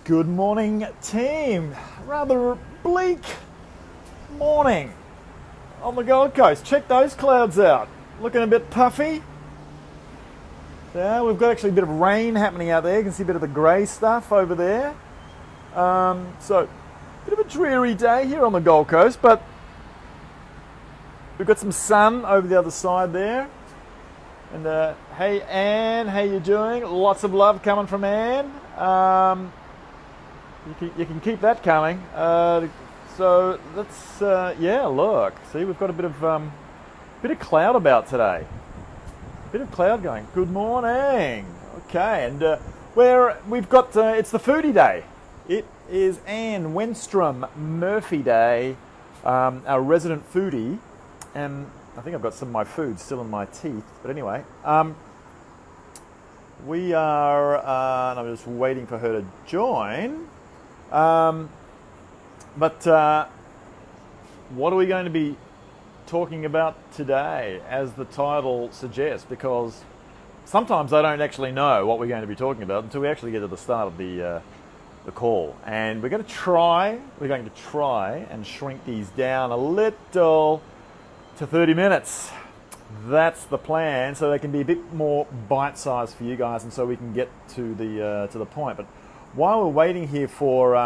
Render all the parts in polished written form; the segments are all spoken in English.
Good morning, team. Rather bleak morning on the Gold Coast. Check those clouds out. Looking a bit puffy. Yeah, we've got actually a bit of rain happening out there. You can see a bit of the grey stuff over there. So, a bit of a dreary day here on the Gold Coast, but we've got some sun over the other side there. And hey, Ann, how you doing? Lots of love coming from Ann. You can keep that coming. So let's, look. See, we've got a bit of cloud about today. Bit of cloud going. Good morning. Okay, and we've got, it's the foodie day. It is Ann Wenstrom Murphy Day, our resident foodie. And I think I've got some of my food still in my teeth. But anyway, we are, and I'm just waiting for her to join. But what are we going to be talking about today, as the title suggests? Because sometimes I don't actually know what we're going to be talking about until we actually get to the start of the call. And we're going to try and shrink these down a little to 30 minutes. That's the plan, so they can be a bit more bite-sized for you guys, and so we can get to the point. But while we're waiting here for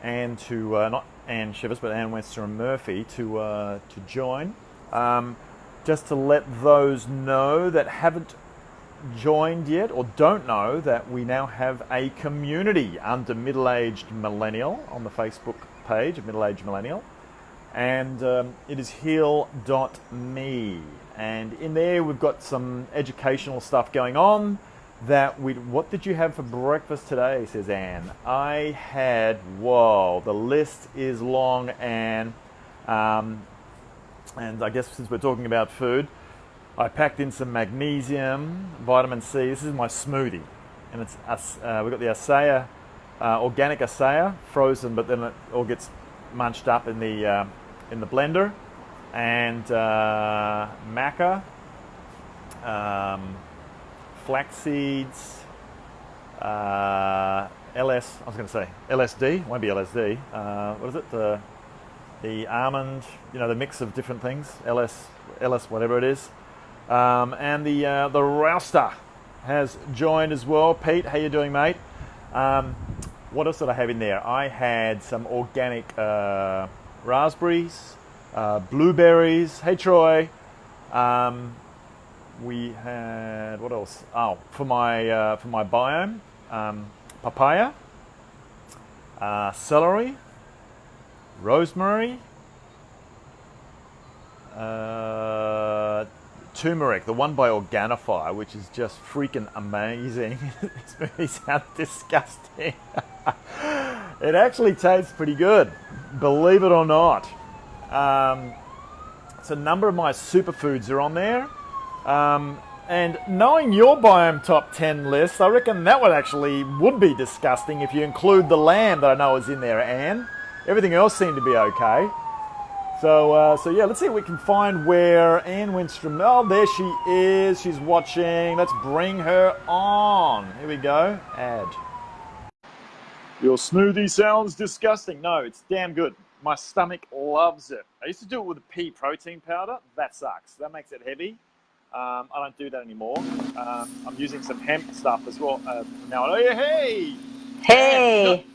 Ann to not Ann Shivers, but Ann Wenstrom Murphy to join, just to let those know that haven't joined yet or don't know that we now have a community under Middle-Aged Millennial on the Facebook page of Middle-Aged Millennial, and it is heal.me, and in there we've got some educational stuff going on. What did you have for breakfast today, says Ann? I had, the list is long, Ann, and I guess since we're talking about food, I packed in some magnesium, vitamin C. This is my smoothie, and it's we've got the acai, organic acai, frozen, but then it all gets munched up in the blender, and maca, flax seeds, LSD, won't be LSD. What is it? The almond, the mix of different things, LS, whatever it is. And the rouster has joined as well. Pete, how you doing, mate? What else did I have in there? I had some organic raspberries, blueberries. Hey, Troy. We had, what else? Oh, for my biome, papaya, celery, rosemary, turmeric, the one by Organifi, which is just freaking amazing. This movie sounds disgusting. It actually tastes pretty good, believe it or not. So a number of my superfoods are on there. And knowing your biome top 10 list, I reckon that would be disgusting if you include the lamb that I know is in there, Anne. Everything else seemed to be okay. So yeah, let's see if we can find where Ann Wenstrom, there she is, she's watching. Let's bring her on. Here we go, add. Your smoothie sounds disgusting. No, it's damn good. My stomach loves it. I used to do it with a pea protein powder. That sucks. That makes it heavy. I don't do that anymore. I'm using some hemp stuff as well now. Oh, yeah, hey! Hey!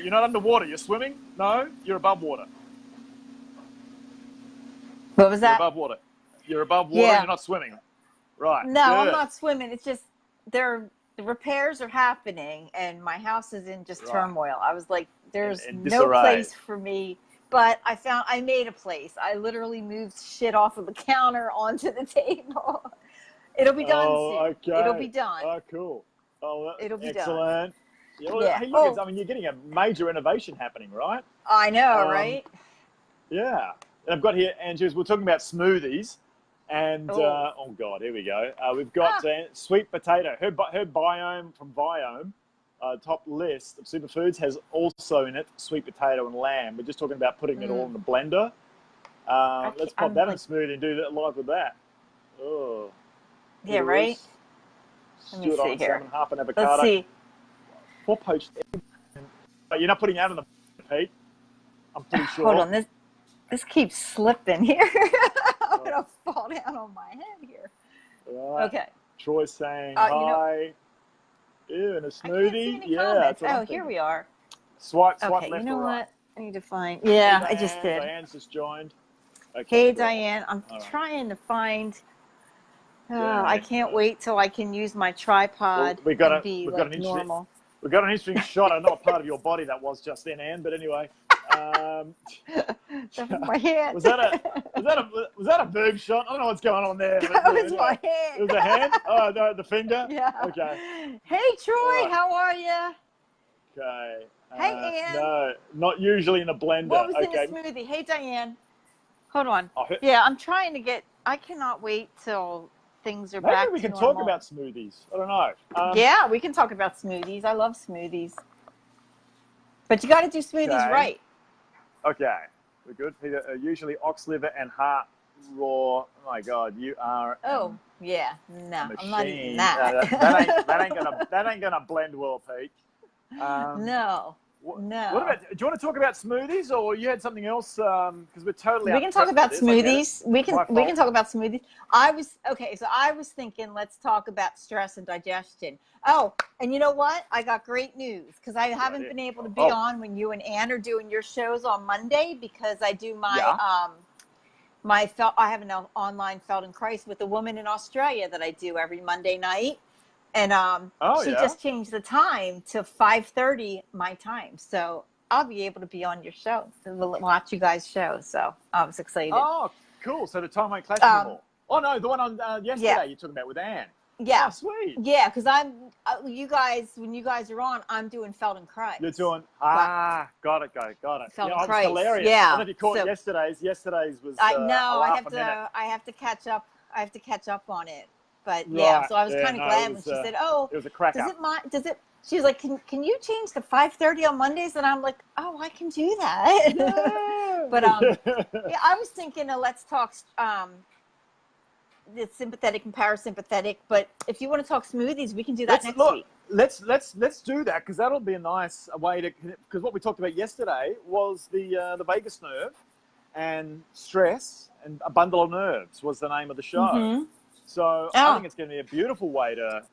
You're not underwater. You're swimming? No? You're above water. What was that? You're above water. You're above water. Yeah. You're not swimming. Right. No, good. I'm not swimming. It's just the repairs are happening and my house is in just turmoil. I was like, there's no place for me. But I made a place. I literally moved shit off of the counter onto the table. It'll be done soon. Okay. It'll be done. Oh, cool. Oh, it'll be excellent. done. Yeah. Well, hey, look, I mean, you're getting a major innovation happening, right? I know, right? Yeah. And I've got here, Andrews, we're talking about smoothies. And, oh God, here we go. We've got sweet potato. Her biome from Biome. Top list of superfoods has also in it sweet potato and lamb. We're just talking about putting it all in the blender. Let's pop that in a smoothie and do that live with that. Oh, yeah, right. Let me stewed see on here. salmon, half an Let's avocado, see. 4 poached eggs. You're not putting that on the Pete. I'm pretty sure. Hold on. This keeps slipping here. I'm going to fall down on my head here. Right. Okay. Troy's saying hi. Ew, and a smoothie. I can't see any comments. That's what Oh, here we are. Swipe Okay, left you know or right. what? I need to find. Yeah, Hey, I just did. Diane's just joined. Okay, Hey, cool. Diane. I'm trying to find. Yeah, I can't wait till I can use my tripod and be like normal. We've got an interesting shot. I don't know what part of your body that was just then, Ann, but anyway. My hand. Was that a boob shot? I don't know what's going on there. That was my hand. It was a hand? Oh, no, the finger? Yeah. Okay. Hey, Troy, how are you? Okay. Hey, Ann. No, not usually in a blender. What was in the smoothie? Hey, Diane. Hold on. Yeah, I'm trying to get. I cannot wait till things are back to normal. Maybe we can talk about smoothies. I don't know. Yeah, we can talk about smoothies. I love smoothies. But you got to do smoothies right. Okay. We're good. Peter, usually ox liver and heart raw. Oh, my God. You are. Oh, yeah. No, machine. I'm not eating that. That ain't gonna blend well, Pete. No. No. What about? Do you want to talk about smoothies, or you had something else? Because we're totally. We can talk about smoothies. We can talk about smoothies. I was thinking, let's talk about stress and digestion. Oh, and you know what? I got great news because I haven't been able to be on when you and Ann are doing your shows on Monday because I do my I have an online Feldenkrais with a woman in Australia that I do every Monday night. And she just changed the time to 5:30 my time. So I'll be able to be on your show to watch you guys' show. So I was excited. Oh, cool. So the time won't clash anymore. Oh, no, the one on yesterday you're talking about with Ann. Yeah. Oh, sweet. Yeah, because when you guys are on, I'm doing Feldenkrais. You're doing, got it. Feldenkrais. Yeah, it was hilarious. Yeah. I don't know if you caught yesterday's. Yesterday's was I have to catch up. I have to catch up on it. But so I was kind of glad when she said, "Oh, it was a crack does it?" She was like, "Can you change to 5:30 on Mondays?" And I'm like, "Oh, I can do that." No. But I was thinking, let's talk. It's sympathetic and parasympathetic. But if you want to talk smoothies, we can do that next week. Let's do that because that'll be a nice way to. Because what we talked about yesterday was the vagus nerve, and stress and a bundle of nerves was the name of the show. Mm-hmm. So I think it's going to be a beautiful way to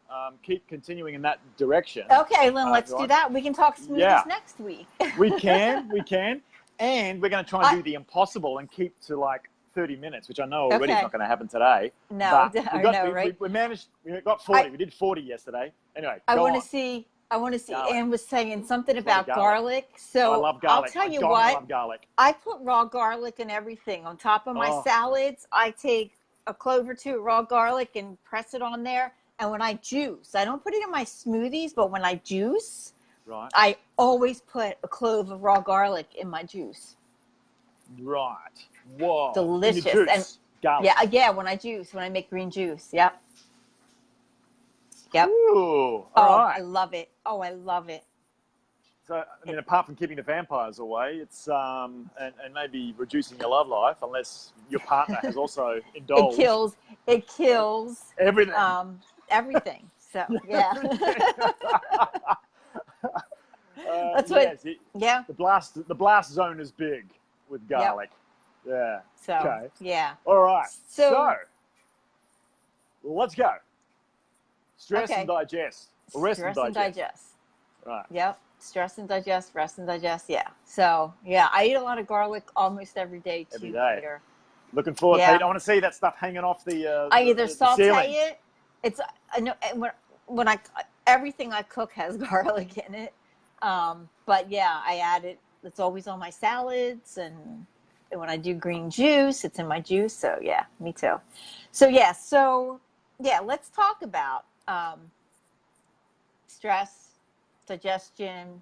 keep continuing in that direction. Okay, then let's do that. We can talk smoothies next week. we can. And we're going to try and do the impossible and keep to like 30 minutes, which I know already is not going to happen today. No, right? We managed, we got 40. We did 40 yesterday. Anyway, I want to see, Ann was saying something about garlic. So I love garlic. I'll tell you what, I love garlic. I put raw garlic in everything. On top of my salads, I take a clove or two of raw garlic and press it on there. And when I juice, I don't put it in my smoothies, but when I juice, I always put a clove of raw garlic in my juice. Right. Whoa. Delicious. And garlic. Yeah, when I make green juice. Yep. Ooh, all right. I love it. Oh, I love it. So, I mean, apart from keeping the vampires away, it's and maybe reducing your love life, unless your partner has also indulged. It kills everything. Everything. So yeah. That's what. The blast zone is big with garlic. Yep. Yeah. So yeah. All right. So let's go. Stress and digest. Rest and digest. Right. Yep. Stress and digest, rest and digest. Yeah. So, I eat a lot of garlic almost every day too. Every day. Peter. Looking forward, Pete. I want to see that stuff hanging off the I either saute ceiling. it. I know when everything I cook has garlic in it. But I add it. It's always on my salads, and when I do green juice, it's in my juice. So me too. So let's talk about stress, digestion,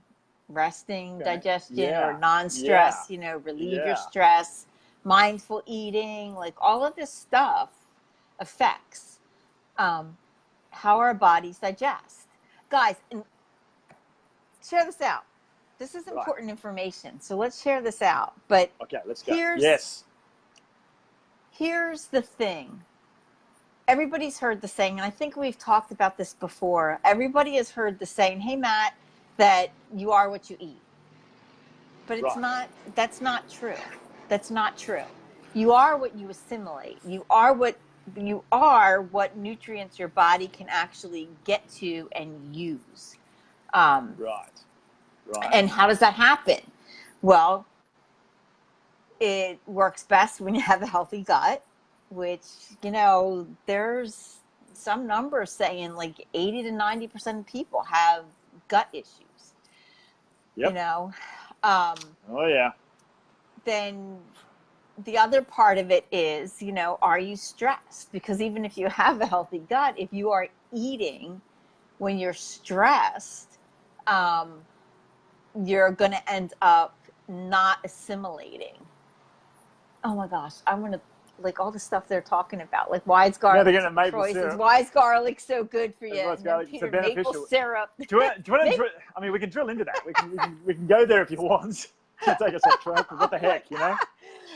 resting, digestion, or non-stress, relieve your stress, mindful eating, like all of this stuff affects how our bodies digest. Guys, and share this out. This is important information, so let's share this out. But okay, let's go. Here's the thing. everybody's heard the saying, and I think we've talked about this before. Everybody has heard the saying, "Hey, Matt, that you are what you eat." But it's not, that's not true. That's not true. You are what you assimilate. You are what nutrients your body can actually get to and use. Right. And how does that happen? Well, it works best when you have a healthy gut, which, there's some numbers saying like 80 to 90% of people have gut issues. Yep. Oh yeah. Then the other part of it is, are you stressed? Because even if you have a healthy gut, if you are eating when you're stressed, you're going to end up not assimilating. Oh my gosh, I'm going to, like, all the stuff they're talking about, like why is garlic why is garlic so good for you? And then Peter, maple syrup. Do you want to I mean, we can drill into that. We can go there if you want. To take us off track, but what the heck,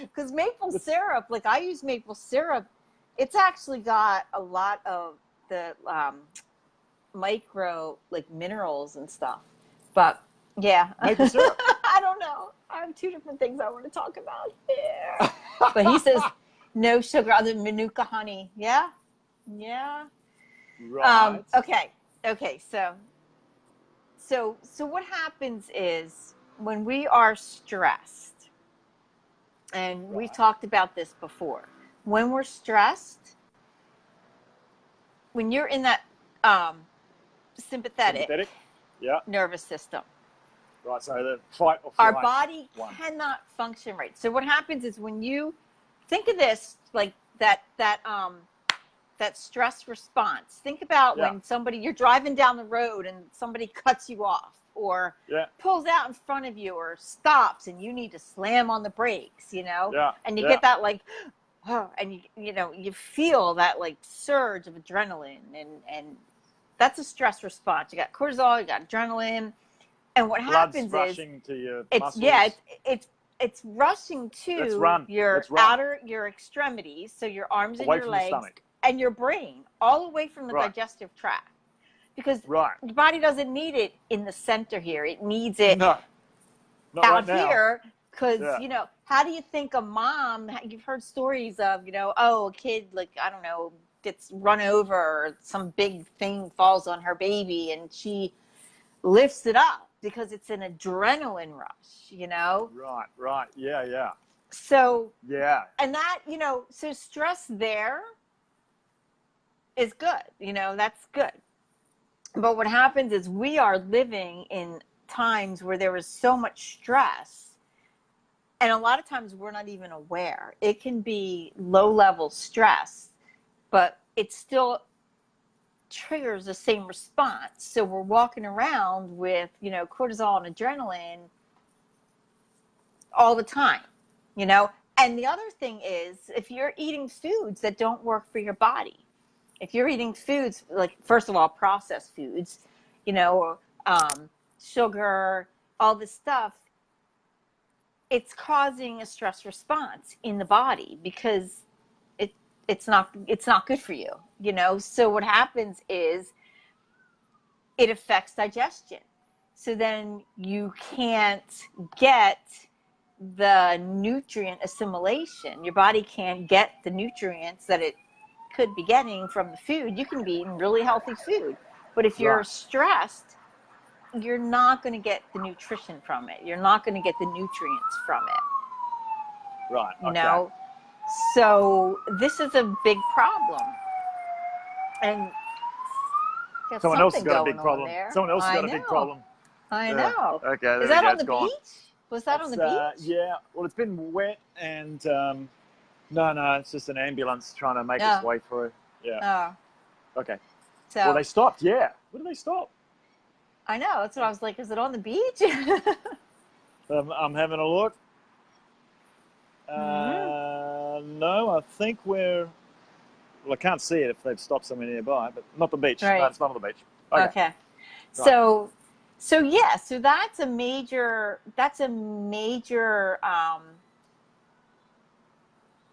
Because maple syrup, like I use maple syrup, it's actually got a lot of the micro, like, minerals and stuff. But yeah, maple syrup. I don't know. I have two different things I want to talk about here. But he says no sugar other than Manuka honey. Yeah. Right. Okay. So what happens is when we are stressed, and we've talked about this before, when we're stressed, when you're in that sympathetic nervous system. Right, so the fight or flight. Our body cannot function right. So what happens is when you think of this, like that stress response. Think about when you're driving down the road and somebody cuts you off or pulls out in front of you or stops and you need to slam on the brakes, and you get that like, and you feel that like surge of adrenaline and that's a stress response. You got cortisol, you got adrenaline. And what happens rushing to your muscles. It's rushing to your extremities, so your arms and your legs and your brain, all the way from the digestive tract. Because your body doesn't need it in the center here. It needs it out here because, how do you think a mom, you've heard stories of, a kid, like, I don't know, gets run over or some big thing falls on her baby and she lifts it up because it's an adrenaline rush, Right. Yeah. So, and that, so stress there is good, that's good. But what happens is we are living in times where there is so much stress, and a lot of times we're not even aware. It can be low-level stress, but it still triggers the same response. So we're walking around with, cortisol and adrenaline all the time, And the other thing is, if you're eating foods that don't work for your body, if you're eating foods, like, first of all, processed foods, sugar, all this stuff, it's causing a stress response in the body because it's not good for you, So what happens is it affects digestion. So then you can't get the nutrient assimilation. Your body can't get the nutrients that it could be getting from the food. You can be eating really healthy food, but if you're stressed, you're not going to get the nutrition from it. You're not going to get the nutrients from it. Right. You know? So this is a big problem. And someone else has got a big problem. Someone else has got a big problem. I know. Okay. Is that on the beach? Was that on the beach? Yeah. Well, it's been wet and no, it's just an ambulance trying to make its way through. Yeah. Oh. Okay. So, well, they stopped. Yeah. Where did they stop? I know. That's what I was like. Is it on the beach? I'm having a look. No, I think we're... Well, I can't see it if they've stopped somewhere nearby, but not the beach. Right. No, it's not on the beach. Okay. Right. So that's a major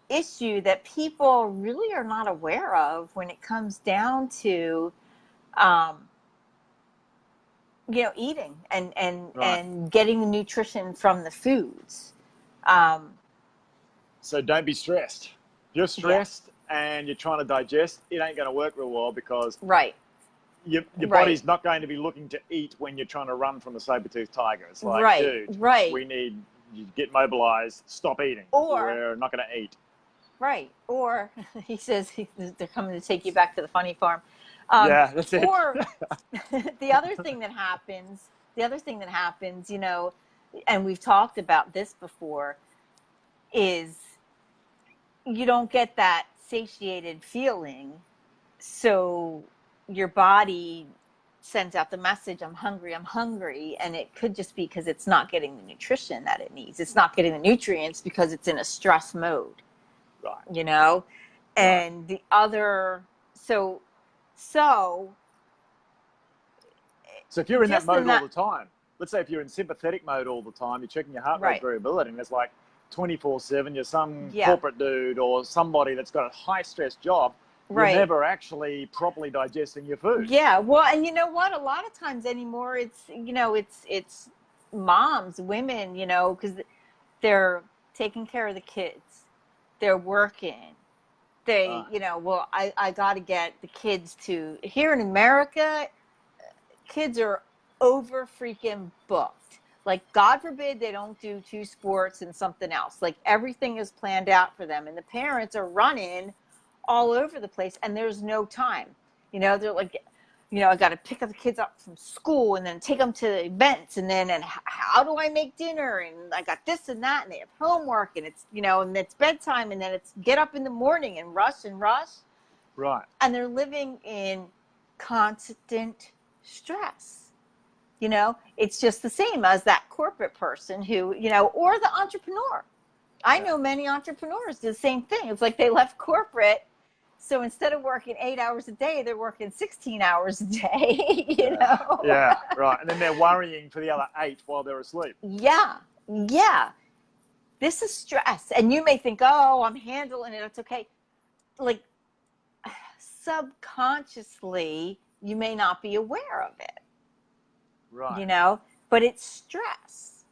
issue that people really are not aware of when it comes down to, eating and getting the nutrition from the foods. So don't be stressed. If you're stressed and you're trying to digest, it ain't going to work real well, because your body's not going to be looking to eat when you're trying to run from a saber-toothed tiger. It's like, dude, we need you to get mobilized, stop eating. We're not going to eat. Right. Or he says they're coming to take you back to the funny farm. Yeah, that's it. Or the other thing that happens, and we've talked about this before, is you don't get that satiated feeling. So your body sends out the message, I'm hungry. And it could just be because it's not getting the nutrition that it needs. It's not getting the nutrients because it's in a stress mode. Right. And the other, so if you're in that mode all the time, let's say if you're in sympathetic mode all the time, you're checking your heart rate variability, and it's like 24/7, you're some corporate dude or somebody that's got a high stress job, you're never actually properly digesting your food. Yeah. Well, and you know what? A lot of times anymore, it's moms, women, because they're taking care of the kids. They're working. I got to get the kids to, here in America, kids are over freaking booked. Like, God forbid they don't do 2 sports and something else. Like, everything is planned out for them. And the parents are running all over the place, and there's no time. They're like, I got to pick up the kids up from school and then take them to events, and how do I make dinner? And I got this and that, and they have homework, and it's, and it's bedtime, and then it's get up in the morning and rush. Right. And they're living in constant stress. It's just the same as that corporate person who, or the entrepreneur. I know many entrepreneurs do the same thing. It's like they left corporate. So instead of working 8 hours a day, they're working 16 hours a day, you know? Yeah, right. And then they're worrying for the other 8 while they're asleep. Yeah. This is stress. And you may think, oh, I'm handling it. It's okay. Like, subconsciously, you may not be aware of it. Right. But it's stress.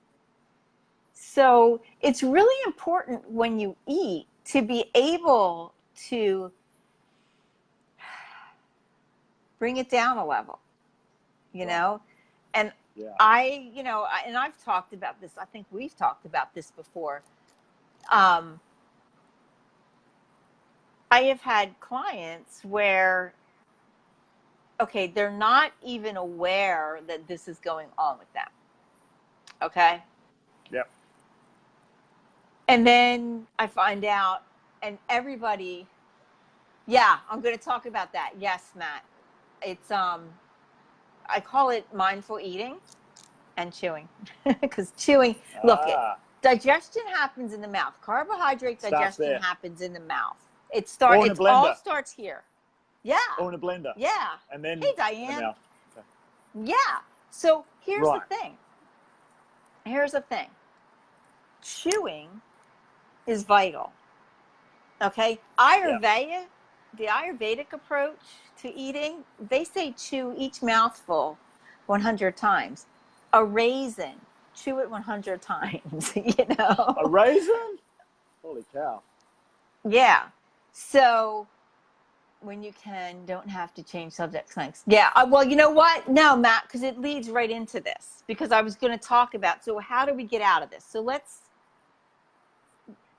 So it's really important when you eat to be able to bring it down a level, know? And and I've talked about this. I think we've talked about this before. I have had clients where, okay, they're not even aware that this is going on with them. Okay? Yep. And then I find out, and everybody, I'm going to talk about that. Yes, Matt. It's, I call it mindful eating and chewing. Because chewing, digestion happens in the mouth. Carbohydrate digestion happens in the mouth. It all starts here. Yeah. Or in a blender. Yeah. And then, hey, Diane. Okay. Yeah. So here's the thing. Chewing is vital. Okay? The Ayurvedic approach to eating, they say chew each mouthful 100 times. A raisin, chew it 100 times, A raisin? Holy cow. Yeah. So when you don't have to change subjects. Thanks. Yeah. Well, you know what? No, Matt, because it leads right into this, because I was going to talk about, so how do we get out of this? So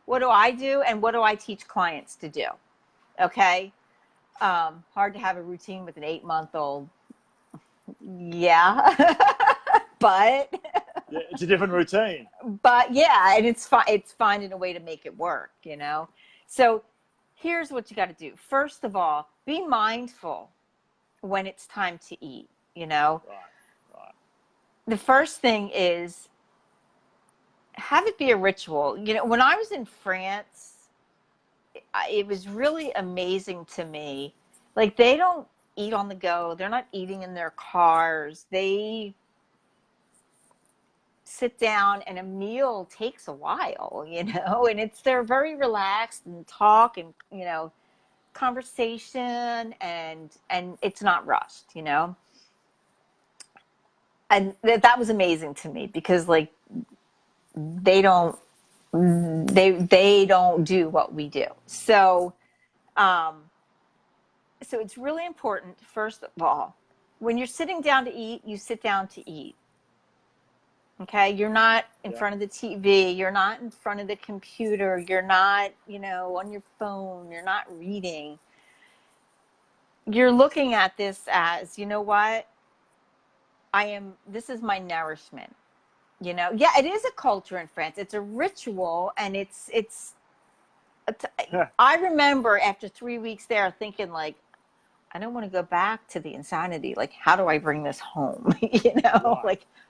what do I do and what do I teach clients to do? Okay. Hard to have a routine with an 8-month-old. Yeah. But it's a different routine. But and it's finding a way to make it work, So here's what you got to do. First of all, be mindful when it's time to eat, Right. The first thing is have it be a ritual. When I was in France, it was really amazing to me. Like, they don't eat on the go. They're not eating in their cars. They sit down, and a meal takes a while, and they're very relaxed and talk and, conversation, and it's not rushed, and that was amazing to me, because like they don't do what we do. So so it's really important, first of all, when you're sitting down to eat, you sit down to eat. Okay, you're not in front of the TV, you're not in front of the computer, you're not, on your phone, you're not reading. You're looking at this as, what? This is my nourishment. Yeah, it is a culture in France. It's a ritual, and I remember after 3 weeks there thinking, like, I don't want to go back to the insanity. Like, how do I bring this home?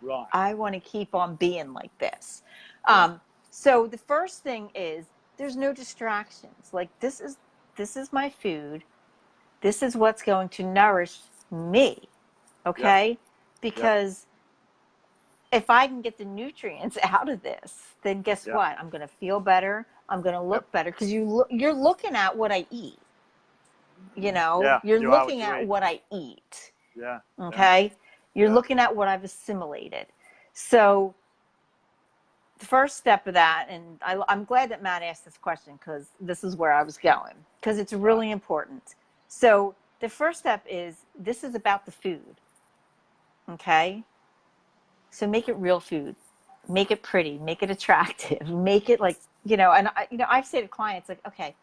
Right. I want to keep on being like this. So the first thing is, there's no distractions. Like, this is my food. This is what's going to nourish me. Okay? Because if I can get the nutrients out of this, then guess what? I'm going to feel better. I'm going to look better, because you're looking at what I eat. You're looking at what I eat. Yeah. Okay? You're looking at what I've assimilated. So the first step of that, and I'm glad that Matt asked this question, because this is where I was going, because it's really important. So the first step is, this is about the food. Okay? So make it real food. Make it pretty. Make it attractive. Make it like, and I say to clients, like, okay,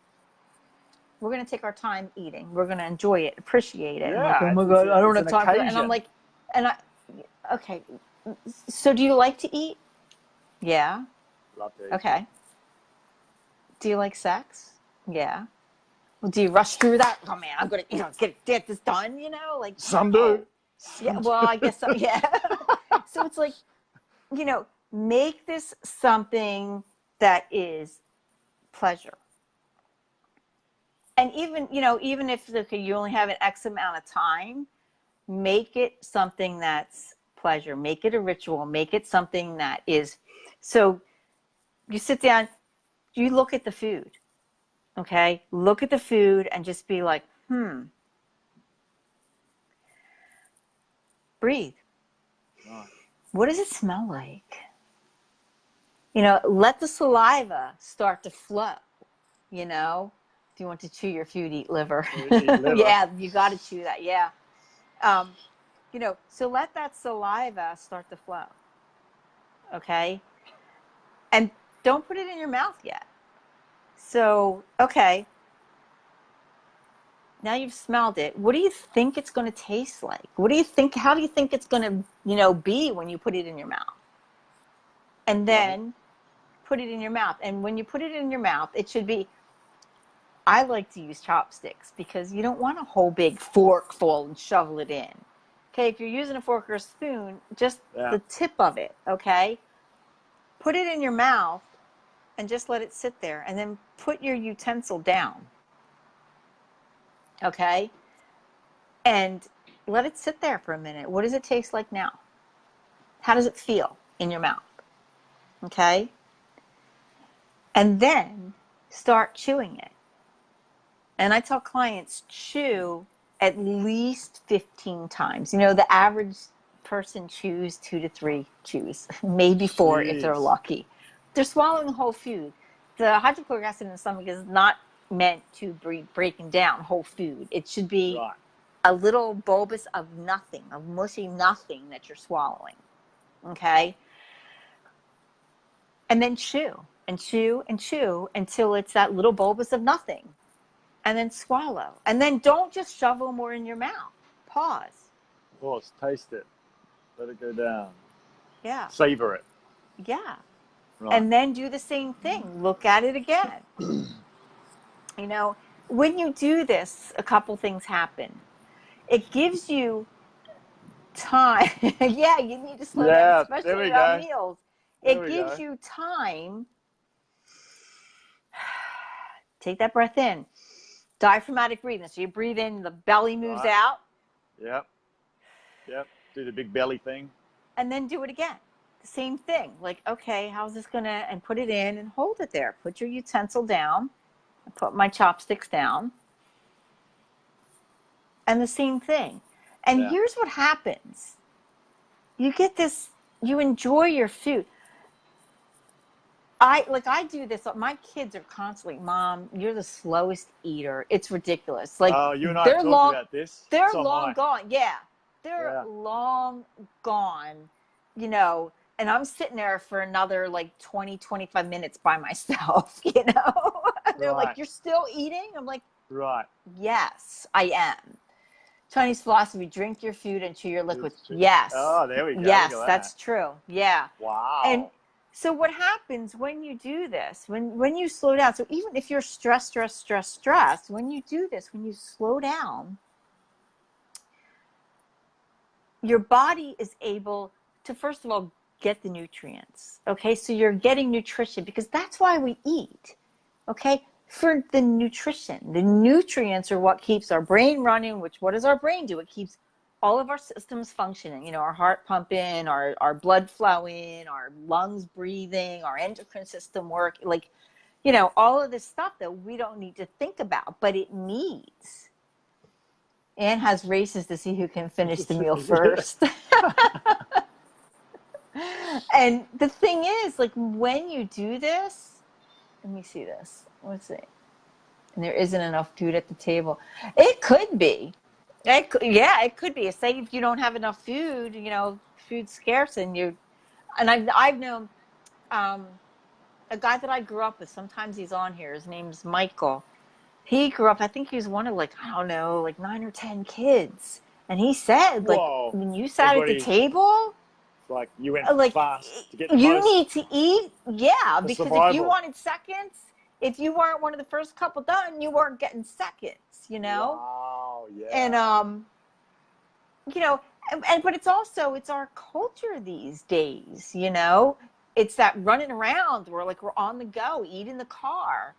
we're going to take our time eating. We're going to enjoy it, appreciate it. Yeah, like, oh my God, I don't have time for that. And I'm like, okay, so do you like to eat? Yeah. Love to eat. Okay. Do you like sex? Yeah. Well, do you rush through that? Oh man, I'm going to, get this done, like. Some do. Yeah, well, I guess so, yeah. So it's like, make this something that is pleasure. And even, even if you only have an X amount of time, make it something that's pleasure. Make it a ritual. Make it something that is. So you sit down, you look at the food, okay? Look at the food and just be like, breathe. Right. What does it smell like? Let the saliva start to flow, If you want to chew your food, eat liver. Eat liver. Yeah, you got to chew that. Yeah. So let that saliva start to flow. Okay. And don't put it in your mouth yet. So, okay. Now you've smelled it. What do you think it's going to taste like? How do you think it's going to, be when you put it in your mouth? And then put it in your mouth. And when you put it in your mouth, it should be, I like to use chopsticks, because you don't want a whole big fork full and shovel it in. Okay, if you're using a fork or a spoon, just the tip of it, okay? Put it in your mouth and just let it sit there, and then put your utensil down. Okay? And let it sit there for a minute. What does it taste like now? How does it feel in your mouth? Okay? And then start chewing it. And I tell clients, chew at least 15 times. The average person chews 2 to 3 chews, maybe 4 if they're lucky. They're swallowing whole food. The hydrochloric acid in the stomach is not meant to be breaking down whole food. It should be a little bulbous of nothing, of mushy nothing that you're swallowing. Okay? And then chew and chew and chew until it's that little bulbous of nothing. And then swallow. And then don't just shovel more in your mouth. Pause. Pause. Taste it. Let it go down. Yeah. Savor it. Yeah. Right. And then do the same thing. Look at it again. When you do this, a couple things happen. It gives you time. Yeah, you need to slow down, especially around meals. It gives you time. Take that breath in. Diaphragmatic breathing. So you breathe in, the belly moves out. Yep. Do the big belly thing. And then do it again. same thing. Like, okay, how's this gonna, and put it in and hold it there. Put your utensil down. I put my chopsticks down. And the same thing. And here's what happens. You get this, you enjoy your food. I do this. My kids are constantly, Mom, you're the slowest eater. It's ridiculous. Like, you and I have talked about this. They're long gone. Yeah. They're long gone, you know, and I'm sitting there for another like 20, 25 minutes by myself, you know? They're like, you're still eating? I'm like, right. Yes, I am. Chinese philosophy, drink your food and chew your liquid. Yes. Oh, there we go. Yes, that's true. Yeah. Wow. And so what happens when you do this, when you slow down, so even if you're stressed, when you do this, when you slow down, your body is able to, first of all, get the nutrients. Okay, so you're getting nutrition because that's why we eat. Okay, for the nutrition. The nutrients are what keeps our brain running, which what does our brain do? It keeps all of our systems functioning, you know, our heart pumping, our blood flowing, our lungs breathing, our endocrine system work, like, you know, all of this stuff that we don't need to think about, but it needs. Ann has races to see who can finish the meal first. And the thing is, like, when you do this, let me see this. Let's see. And there isn't enough food at the table. It could be. It could be. Say if you don't have enough food, you know, food's scarce, and I've known a guy that I grew up with. Sometimes he's on here. His name's Michael. He grew up, I think he was one of, like, I don't know, like 9 or 10 kids. And he said, like, when you sat at the table, like you went fast to get the you most need to eat. Yeah, because survival. if you wanted seconds, if you weren't one of the first couple done, you weren't getting seconds, you know? Wow, yeah. And, you know, but it's also, it's our culture these days, you know? It's that running around where, like, we're on the go, eat in the car,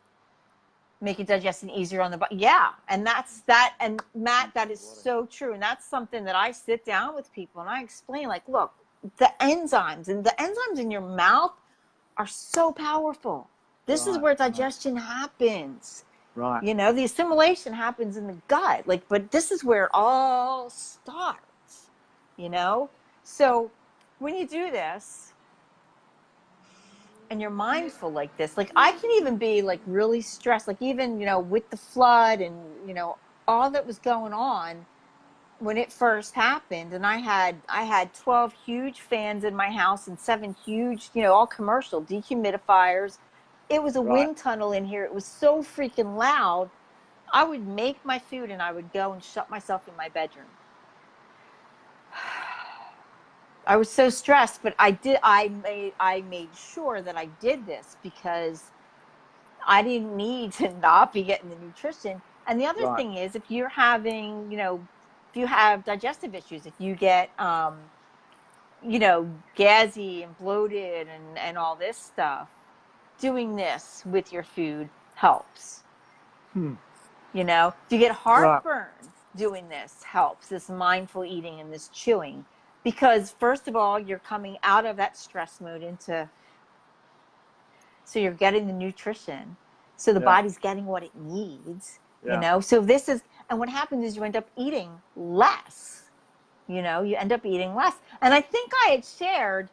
making digestion easier on the body. Yeah, and that's that. And Matt, that is so true. And that's something that I sit down with people and I explain, like, look, the enzymes in your mouth are so powerful. This is where digestion happens. Right. You know, the assimilation happens in the gut. Like, but this is where it all starts, you know? So when you do this and you're mindful like this, like, I can even be, like, really stressed, like, even, you know, with the flood and, you know, all that was going on when it first happened. And I had 12 huge fans in my house and 7 huge, you know, all commercial dehumidifiers. It was a wind tunnel in here. It was so freaking loud. I would make my food and I would go and shut myself in my bedroom. I was so stressed, but I made sure that I did this because I didn't need to not be getting the nutrition. And the other thing is, if you're having, you know, if you have digestive issues, if you get, you know, gassy and bloated and all this stuff, doing this with your food helps. You know, if you get heartburn, doing this helps, this mindful eating and this chewing. Because first of all, you're coming out of that stress mode into, so you're getting the nutrition. So the body's getting what it needs, you know? So this is, and what happens is you end up eating less, you know, you end up eating less. And I think I had shared,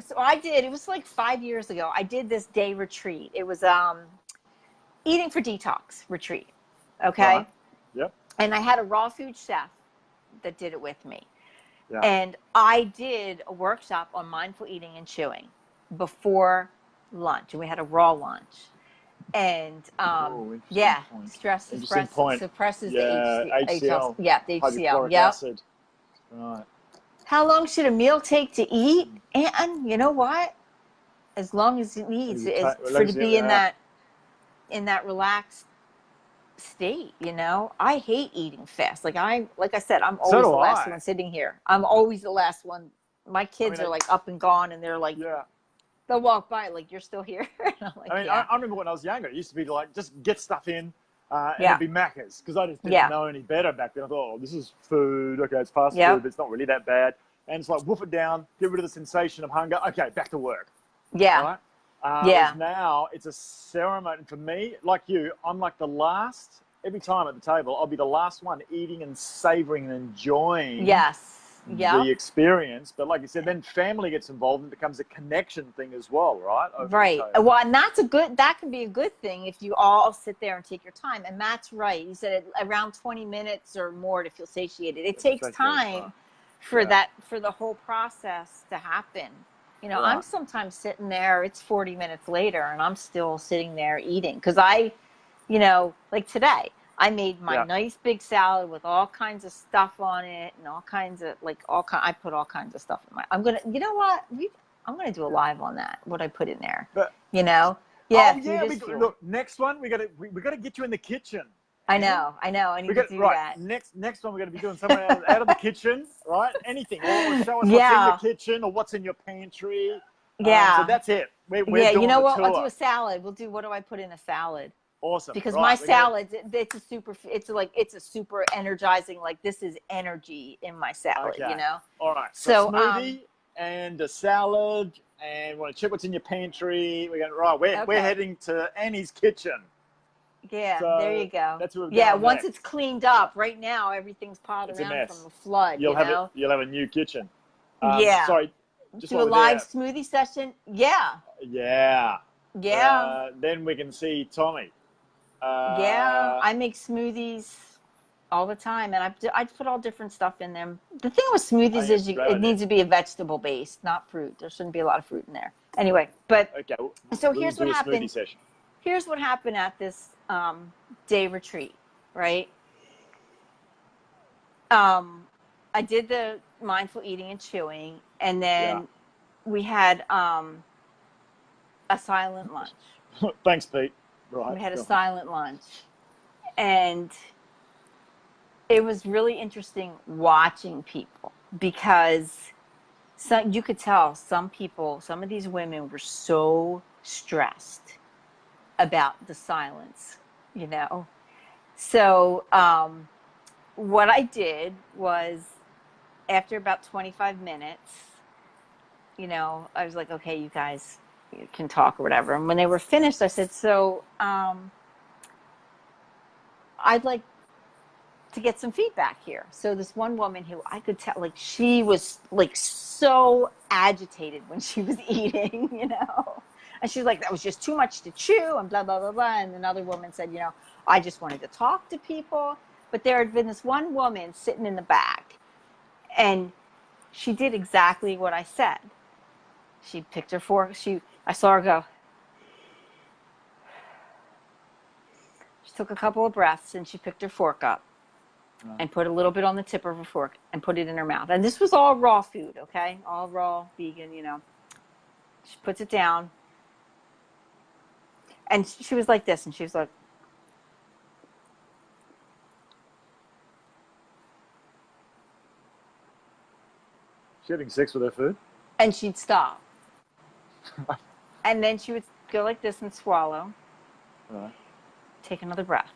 so I did, it was like 5 years ago, I did this day retreat. It was eating for detox retreat, okay? Yep. And I had a raw food chef that did it with me. And I did a workshop on mindful eating and chewing before lunch, and we had a raw lunch. And stress suppresses the HCl. Yeah, the HCl. Acid. Right. How long should a meal take to eat? And you know what? As long as it needs for to be in that relaxed state, you know. I hate eating fast. Like I said, I'm always the last one sitting here. I'm always the last one. My kids are like up and gone, and they're like, they'll walk by like, you're still here. I'm like, I remember when I was younger, it used to be like, just get stuff in, and it'd be Macca's, because I just didn't know any better back then. I thought, oh, this is food. Okay, it's fast food, but it's not really that bad. and it's like woof it down, get rid of the sensation of hunger. Okay, back to work. Yeah. Right? Yeah. Whereas now it's a ceremony. For me, like you, I'm like the last, every time at the table, I'll be the last one eating and savoring and enjoying Yes. the Yep. experience. But like you said, then family gets involved and it becomes a connection thing as well, right? Over the Right. table. Well, and that can be a good thing if you all sit there and take your time. And Matt's right. You said it, around 20 minutes or more to feel satiated. It takes time for the whole process to happen. You know, I'm sometimes sitting there, it's 40 minutes later, and I'm still sitting there eating. Because you know, like today, I made my nice big salad with all kinds of stuff on it and all kinds of, I put all kinds of stuff in you know what? I'm going to do a live on that, what I put in there. But, you know? Yeah. Oh, yeah. Look, next one, we got to get you in the kitchen. I know. I need to do that. Next one, we're going to be doing something out of the kitchen, right? Anything. Or show us what's in your kitchen or what's in your pantry. Yeah. So that's it. We're doing you know what? tour. I'll do a salad. What do I put in a salad? Awesome. Because my salad, it's a super energizing, like this is energy in my salad, you know? All right. So smoothie and a salad, and want to check what's in your pantry. We're going we're heading to Annie's kitchen. Yeah, so there you go. That's what we're once it's cleaned up. Right now, everything's piled around from the flood. You'll have a new kitchen. Sorry. Do a live smoothie session. Yeah. Yeah. Yeah. Then we can see Tommy. I make smoothies all the time, and I put all different stuff in them. The thing with smoothies is it needs to be a vegetable base, not fruit. There shouldn't be a lot of fruit in there. Anyway, but so here's what happened. Here's what happened at this day retreat, right? I did the mindful eating and chewing, and then we had a silent lunch. Thanks, Pete. Right. We had a silent lunch, and it was really interesting watching people because you could tell some of these women were so stressed about the silence, you know? So what I did was after about 25 minutes, you know, I was like, okay, you guys can talk or whatever. And when they were finished, I said, so I'd like to get some feedback here. So this one woman who I could tell, like, she was like so agitated when she was eating, you know, and she was like, that was just too much to chew and blah, blah, blah, blah. And another woman said, you know, I just wanted to talk to people. But there had been this one woman sitting in the back, and she did exactly what I said. She picked her fork. I saw her go. She took a couple of breaths, and she picked her fork up and put a little bit on the tip of her fork and put it in her mouth. And this was all raw food, okay? All raw, vegan, you know. She puts it down. And she was like this, and she was like, she having sex with her food? And she'd stop. And then she would go like this and swallow. Right. Take another breath.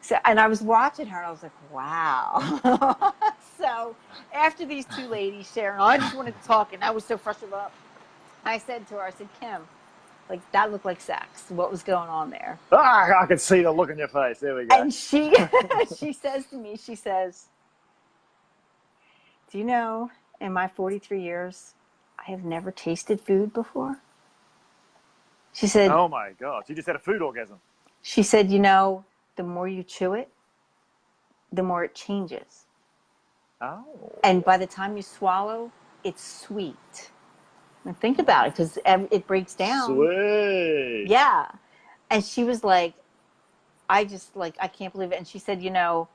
So, and I was watching her, and I was like, wow. So after these two ladies sharing, I just wanted to talk, and I was so frustrated. I said to her, I said, Kim, like, that looked like sex. What was going on there? I can see the look on your face. There we go. And she says to me, she says, do you know, in my 43 years, I have never tasted food before? She said, oh my God, you just had a food orgasm. She said, you know, the more you chew it, the more it changes. Oh. And by the time you swallow, it's sweet. And think about it, because it breaks down. Sweet. Yeah. And she was like, I can't believe it. And she said, you know,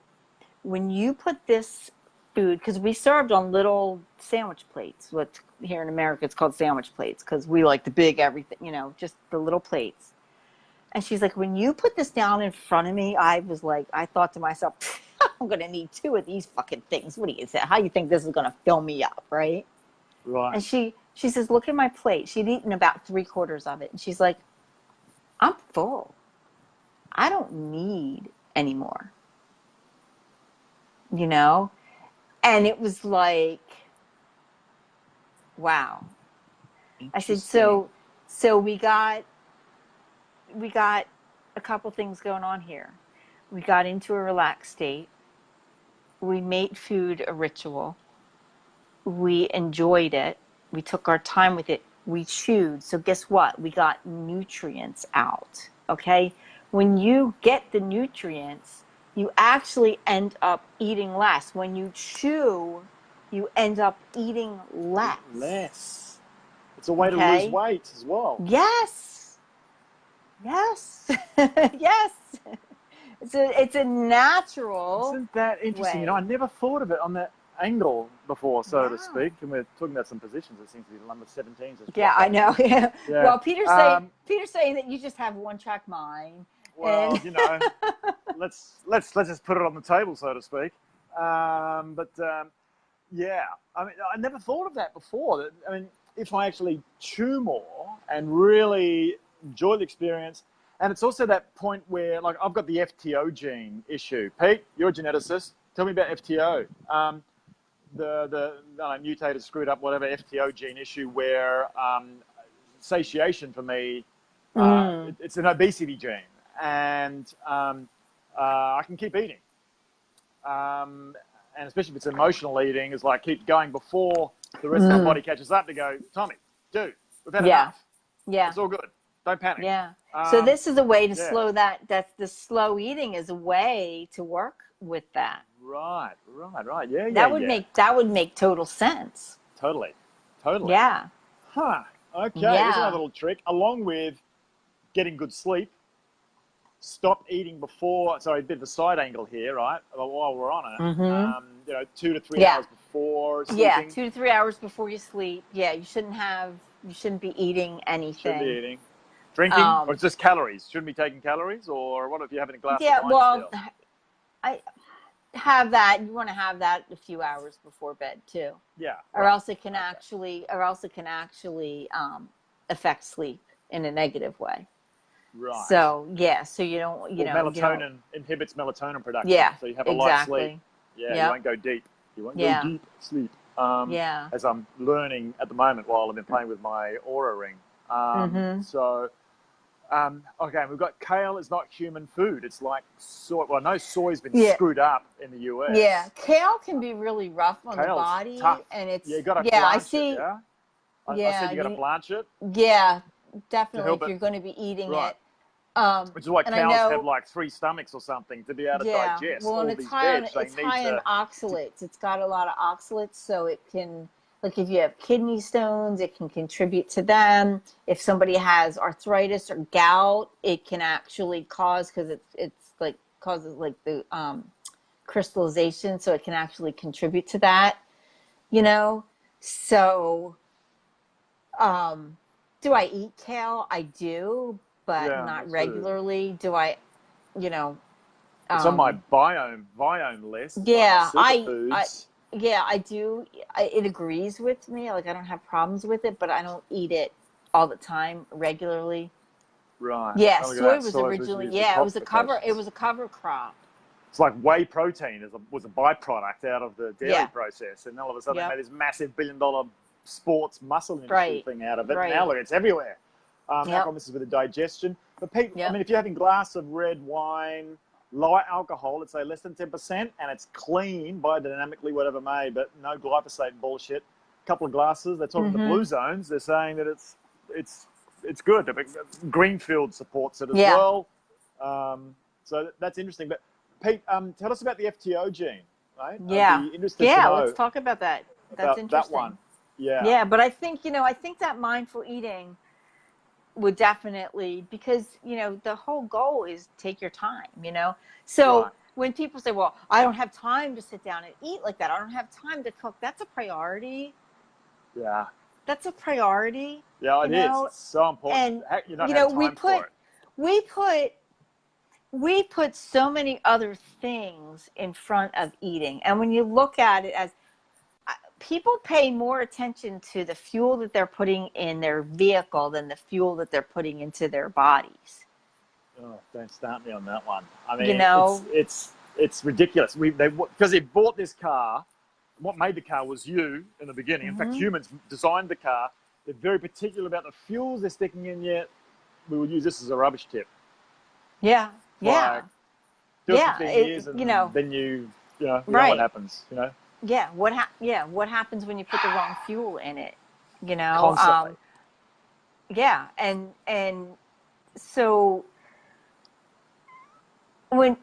when you put this food, because we served on little sandwich plates, what here in America it's called sandwich plates, because we like the big everything, you know, just the little plates. And she's like, when you put this down in front of me, I was like, I thought to myself, I'm going to need 2 of these fucking things. What do you say? How do you think this is going to fill me up, right? Right. And she says, look at my plate. She'd eaten about 3/4 of it. And she's like, I'm full. I don't need any more. You know? And it was like, Wow. I said, Interesting. so we got a couple things going on here. We got into a relaxed state. We made food a ritual. We enjoyed it. We took our time with it. We chewed. So guess what? We got nutrients out. Okay? When you get the nutrients, you actually end up eating less. When you chew, you end up eating less. Less. It's a way to lose Okay? weight as well. Yes. Yes. Yes. It's a natural Isn't that interesting? way. You know, I never thought of it on that angle before, so to Yeah. speak. And we're talking about some positions that seems to be the number 17s. Yeah, I know. Yeah. Yeah. Well, Peter's saying that you just have one-track mind. Well, And you know, let's just put it on the table, so to speak. Yeah, I mean, I never thought of that before. I mean, if I actually chew more and really enjoy the experience, and it's also that point where, like, I've got the FTO gene issue. Pete, you're a geneticist. Tell me about FTO. The mutated, screwed up, whatever FTO gene issue where satiation for me, it's an obesity gene, and I can keep eating. And especially if it's emotional eating, is like keep going before the rest of my body catches up to go, Tommy, dude, we've had enough. Yeah. It's all good. Don't panic. Yeah. So this is a way to yeah. slow that. That's the slow eating is a way to work with that. Right. Yeah. That would make total sense. Totally. Yeah. Huh. Okay. Yeah. Here's another little trick. Along with getting good sleep, stop eating before. Sorry, a bit of a side angle here, right? While we're on it, 2 to 3 hours before sleeping. Yeah, 2 to 3 hours before you sleep. Yeah, you shouldn't be eating anything. Shouldn't be eating. Drinking, or it's just calories? Shouldn't be taking calories, or what if you're having a glass of wine well, still? I have that. You want to have that a few hours before bed too. Yeah. Or else it can actually affect sleep in a negative way. Right. So so you don't melatonin inhibits melatonin production. Yeah. So you have a light sleep. Yeah. Yep. You won't go deep. You won't go deep sleep. As I'm learning at the moment while I've been playing with my Aura ring. So. Okay, we've got kale is not human food. It's like soy. Well, I know soy's been screwed up in the US. Yeah, kale can be really rough on the body, tough. and it's you got to blanch it. I said you got to blanch it. Yeah, definitely. If you're going to be eating it, which is why cows have like 3 stomachs or something to be able to digest all these veg. It's high in oxalates. It's got a lot of oxalates, so it can. Like if you have kidney stones, it can contribute to them. If somebody has arthritis or gout, it can actually cause, because it's like causes like the crystallization, so it can actually contribute to that. So do I eat kale? I do, but not regularly. Do I? It's on my biome list. Yeah, I do. It agrees with me. Like I don't have problems with it, but I don't eat it all the time, regularly. Right. Yeah, soy was originally. Yeah, it was a cover. It was a cover crop. It's like whey protein was a byproduct out of the dairy process, and all of a sudden they made this massive billion-dollar sports muscle industry thing out of it. Right. Now look, it's everywhere. How come this is with the digestion? But people, I mean, if you're having a glass of red wine, low alcohol, let's say less than 10%, and it's clean biodynamically, whatever may, but no glyphosate bullshit. A couple of glasses. They're talking the blue zones. They're saying that it's good. Greenfield supports it as well. So that's interesting. But Pete, tell us about the FTO gene, right? Yeah. I'd be interested to know let's talk about that. That's interesting. That one. Yeah. Yeah, but I think that mindful eating would definitely, because the whole goal is take your time, so when people say, well, I don't have time to sit down and eat like that, I don't have time to cook, that's a priority. That's a priority. It is. It's so important. And we put so many other things in front of eating, and when you look at it as people pay more attention to the fuel that they're putting in their vehicle than the fuel that they're putting into their bodies. Oh, don't start me on that one. I mean, it's ridiculous. Because they bought this car what made the car was you in the beginning. In fact, Mm-hmm. humans designed the car. They're very particular about the fuels they're sticking in, yet we would use this as a rubbish tip. Yeah. Like, Yeah. do it Yeah. 15 years and You know, then you know what right. happens, you know? Yeah. What happens when you put the wrong fuel in it? You know? Constantly. Yeah. And so when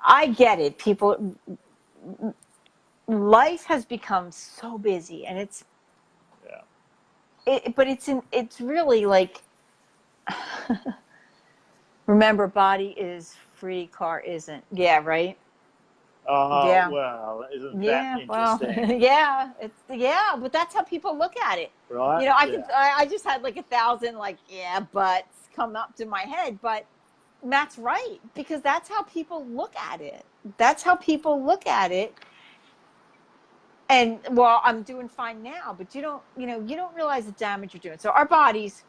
I get it, people, life has become so busy, and but it's really like, remember, body is free, car isn't. Yeah, right. Oh, Yeah. well, isn't that Yeah, well, interesting? yeah, but that's how people look at it. Right? You know, Yeah. I just had like 1,000 like buts come up to my head, but Matt's right, because that's how people look at it. That's how people look at it. And well, I'm doing fine now, but you don't realize the damage you're doing. So our bodies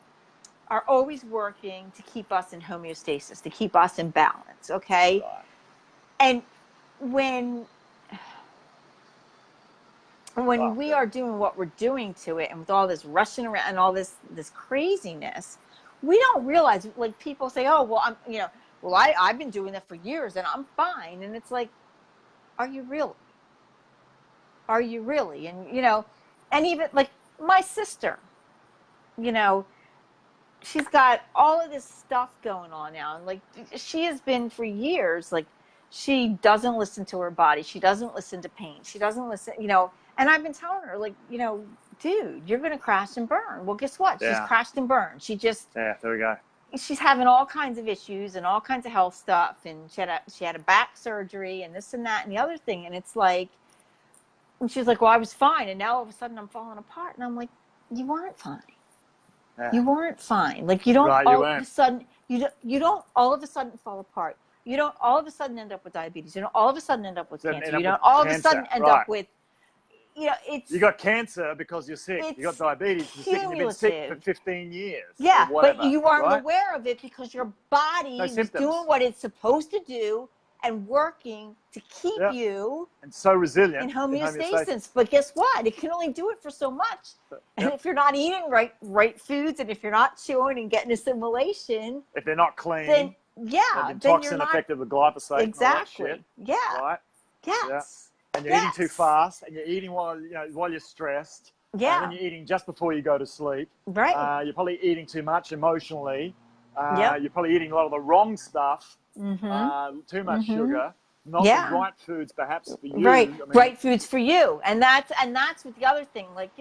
are always working to keep us in homeostasis, to keep us in balance, okay? Right. And when we are doing what we're doing to it, and with all this rushing around and all this craziness, we don't realize, like, people say, oh, well, I've been doing that for years and I'm fine. And it's like, are you really? Are you really? And, and even like my sister, you know, she's got all of this stuff going on now. And like, she has been for years, like, she doesn't listen to her body. She doesn't listen to pain. She doesn't listen, and I've been telling her, like, dude, you're going to crash and burn. Well, guess what? She's crashed and burned. There we go. She's having all kinds of issues and all kinds of health stuff. And she had a back surgery and this and that and the other thing. And it's like, and she's like, well, I was fine. And now all of a sudden I'm falling apart. And I'm like, you weren't fine. Yeah. You weren't fine. Like, you don't all of a sudden, you don't all of a sudden fall apart. You don't all of a sudden end up with diabetes. You don't all of a sudden end up with cancer. You don't all of a sudden end up with, it's... You got cancer because you're sick. You got diabetes because you've been sick for 15 years. Yeah, but you aren't aware of it because your body is doing what it's supposed to do and working to keep you and so resilient in homeostasis. But guess what? It can only do it for so much. And if you're not eating right foods, and if you're not chewing and getting assimilation, if they're not clean, then toxin effective with glyphosate, exactly. And all that shit, right? Yes. And you're eating too fast, and you're eating while you're stressed. Yeah. And then you're eating just before you go to sleep. Right. You're probably eating too much emotionally. You're probably eating a lot of the wrong stuff. Too much sugar. Not the right foods, perhaps, for you. Right. Right foods for you. And that's with the other thing. Like,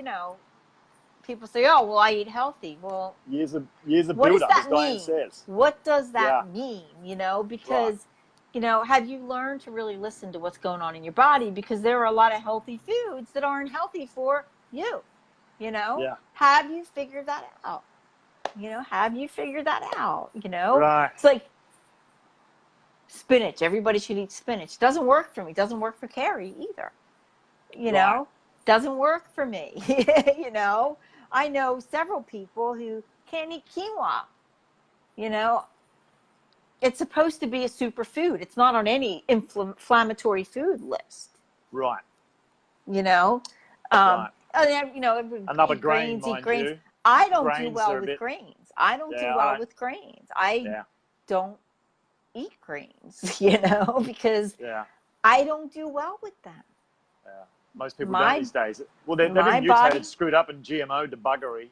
people say, oh, well, I eat healthy. Well, years of build-up, as Diane says. What does that mean? Because, have you learned to really listen to what's going on in your body? Because there are a lot of healthy foods that aren't healthy for you. Have you figured that out? Have you figured that out? Right. It's like spinach. Everybody should eat spinach. Doesn't work for me. Doesn't work for Carrie either. Doesn't work for me. I know several people who can't eat quinoa. It's supposed to be a superfood. It's not on any inflammatory food list. Right. Right. Another grain, mind you. I don't do well with grains. I don't do well with grains. I don't eat grains, because I don't do well with them. Yeah. Most people don't these days. Well, they've been mutated, screwed up, and GMO to buggery.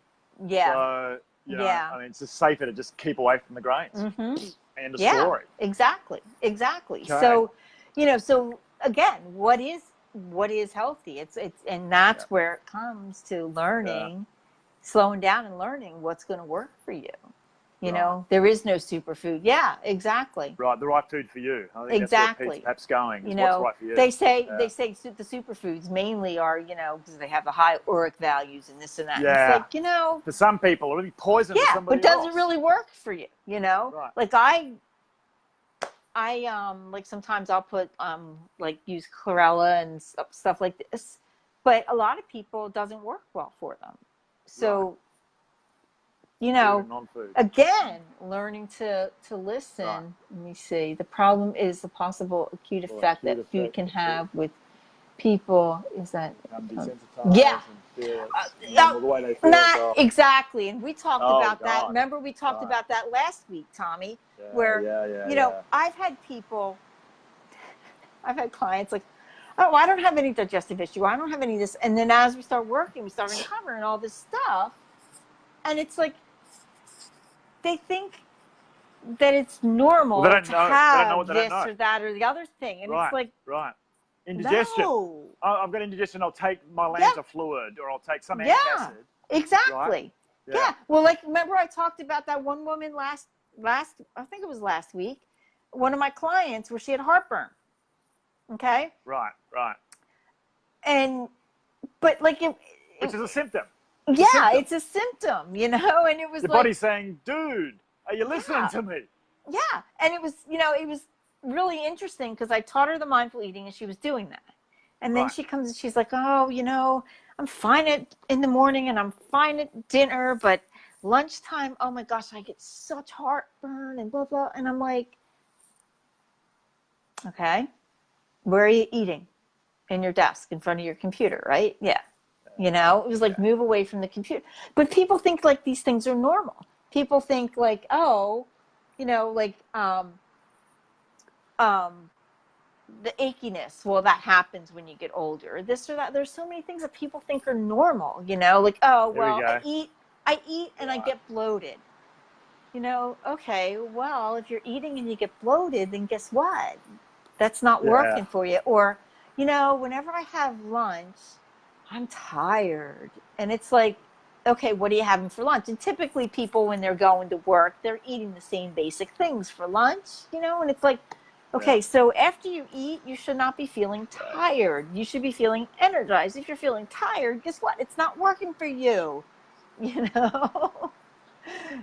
Yeah. So, I mean, it's just safer to just keep away from the grains. End of story. Exactly. Okay. So, so again, what is healthy? It's and that's where it comes to learning, slowing down and learning what's going to work for you. There is no superfood. Yeah, exactly. Right, the right food for you. I think that's where perhaps going. What's right for you. They say the superfoods mainly are, because they have the high uric values and this and that. Yeah. And it's like, for some people, it'll be poison for somebody else. Yeah, but does it really work for you? Right. Like I like sometimes I'll put like use chlorella and stuff like this, but a lot of people it doesn't work well for them. So. Again, learning to listen. Right. Let me see. The problem is the possible acute effect that food can have with people is that desensitized yeah and feel it's normal the way they feel. not exactly. And we talked about that. God. Remember we talked about that last week, Tommy, Yeah, where you know I've had clients like, oh, I don't have any digestive issue, I don't have any of this, and then as we start working, we start uncovering all this stuff, and it's like they think that it's normal to have this or that or the other thing, and it's like indigestion. No. I've got indigestion. I'll take my Lanta fluid, or I'll take some antacid. Exactly. Right? Yeah. Well, like remember I talked about that one woman last I think it was last week, one of my clients where she had heartburn. Okay. Right. But like which is a symptom. It's a symptom, you know, and it was your like, body's saying, dude, are you listening to me? Yeah. And it was, you know, it was really interesting because I taught her the mindful eating and she was doing that. And then she comes and she's like, oh, you know, I'm fine in the morning and I'm fine at dinner, but lunchtime, oh my gosh, I get such heartburn and blah, blah. And I'm like, okay, where are you eating? In your desk in front of your computer, right? Yeah. You know, it was like move away from the computer. But people think like these things are normal. People think like, oh, you know, like the achiness, well, that happens when you get older, this or that. There's so many things that people think are normal, you know, like, oh, well, I eat and I get bloated. You know, okay, well, if you're eating and you get bloated, then guess what? That's not working for you. Or, you know, whenever I have lunch, I'm tired. And it's like, okay, what are you having for lunch? And typically people, when they're going to work, they're eating the same basic things for lunch, you know, and it's like, okay, so after you eat, you should not be feeling tired. You should be feeling energized. If you're feeling tired, guess what? It's not working for you, you know?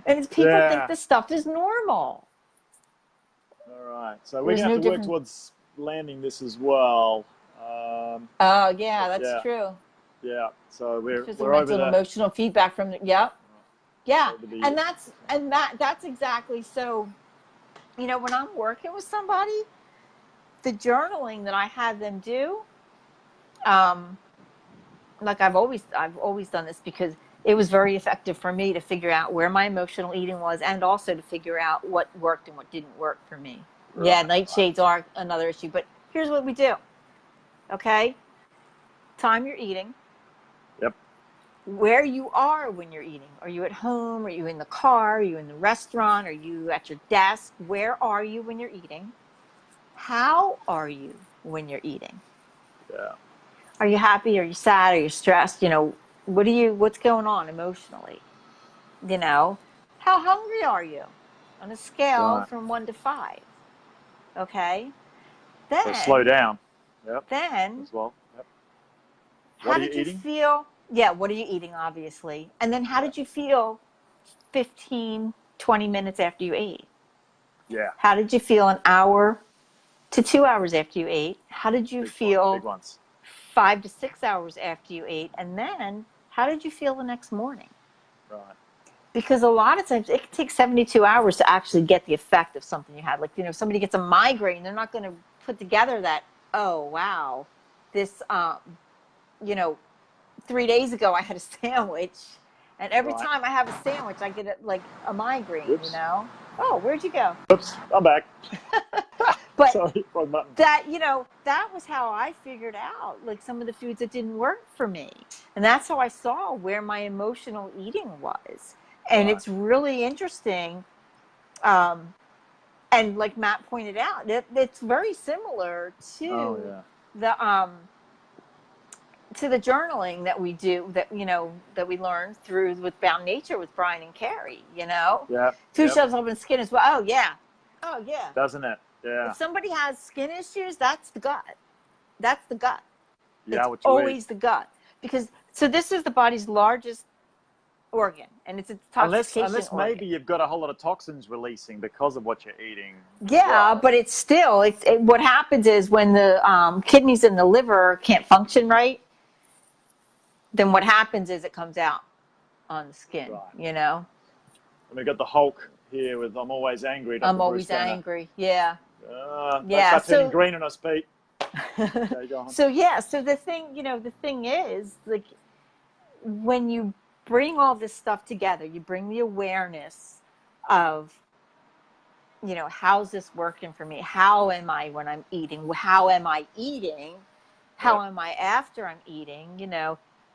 And it's people think this stuff is normal. All right. So we're going to have to work towards landing this as well. Oh, yeah, that's true. Yeah. So we're over the emotional feedback from the, yeah. And that's exactly, so, you know, when I'm working with somebody, the journaling that I have them do, like I've always done this because it was very effective for me to figure out where my emotional eating was and also to figure out what worked and what didn't work for me. Nightshades are another issue, but here's what we do. Okay? Time you're eating. Yep. Where you are when you're eating. Are you at home? Are you in the car? Are you in the restaurant? Are you at your desk? Where are you when you're eating? How are you when you're eating? Yeah. Are you happy? Are you sad? Are you stressed? You know, what's going on emotionally? You know, how hungry are you on a scale from 1 to 5? Okay. Then so slow down. Yep. Then as well. Yep. How did you feel? Yeah, what are you eating, obviously? And then how did you feel 15, 20 minutes after you ate? Yeah. How did you feel an hour to 2 hours after you ate? How did you feel 5 to 6 hours after you ate? And then how did you feel the next morning? Right. Because a lot of times it can take 72 hours to actually get the effect of something you had. Like, you know, if somebody gets a migraine, they're not going to put together that, oh, wow, this, you know, 3 days ago I had a sandwich, and every time I have a sandwich, I get a migraine, you know? Oh, where'd you go? Oops, I'm back. But sorry, wrong button. That, you know, that was how I figured out, like, some of the foods that didn't work for me. And that's how I saw where my emotional eating was. And it's really interesting. And like Matt pointed out, it's very similar to the journaling that we do, that, you know, that we learn through with Bound Nature with Brian and Carrie, you know? Yeah. Two shoves up in skin as well. Oh, yeah. Doesn't it? Yeah. If somebody has skin issues, that's the gut. That's the gut. Yeah, it's always the gut. Because, so this is the body's largest organ, and it's a toxification unless maybe you've got a whole lot of toxins releasing because of what you're eating. Yeah, but it's still, what happens is when the kidneys and the liver can't function right, then what happens is it comes out on the skin, you know? And we've got the Hulk here with I'm always angry. I'm always angry, yeah. Start turning green on us, Pete. Okay, go on. So the thing is, like, when you bring all this stuff together, you bring the awareness of, how's this working for me? How am I when I'm eating? How am I eating? How am I after I'm eating?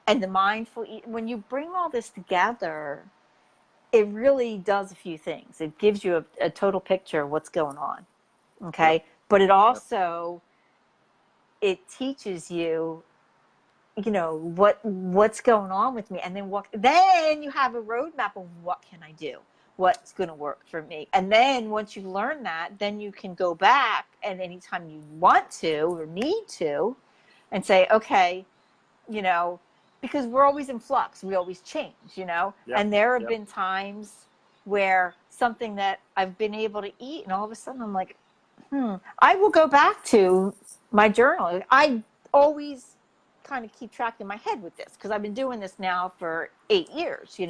And the mindful eat. When you bring all this together, it really does a few things. It gives you a total picture of what's going on. Okay. Yep. But it also, it teaches you, what's going on with me. And then you have a roadmap of what can I do? What's going to work for me? And then once you learn that, then you can go back and anytime you want to or need to and say, okay, because we're always in flux. We always change, Yep. and there have been times where something that I've been able to eat and all of a sudden I'm like, I will go back to my journal. I always kind of keep track in my head with this because I've been doing this now for 8 years, Food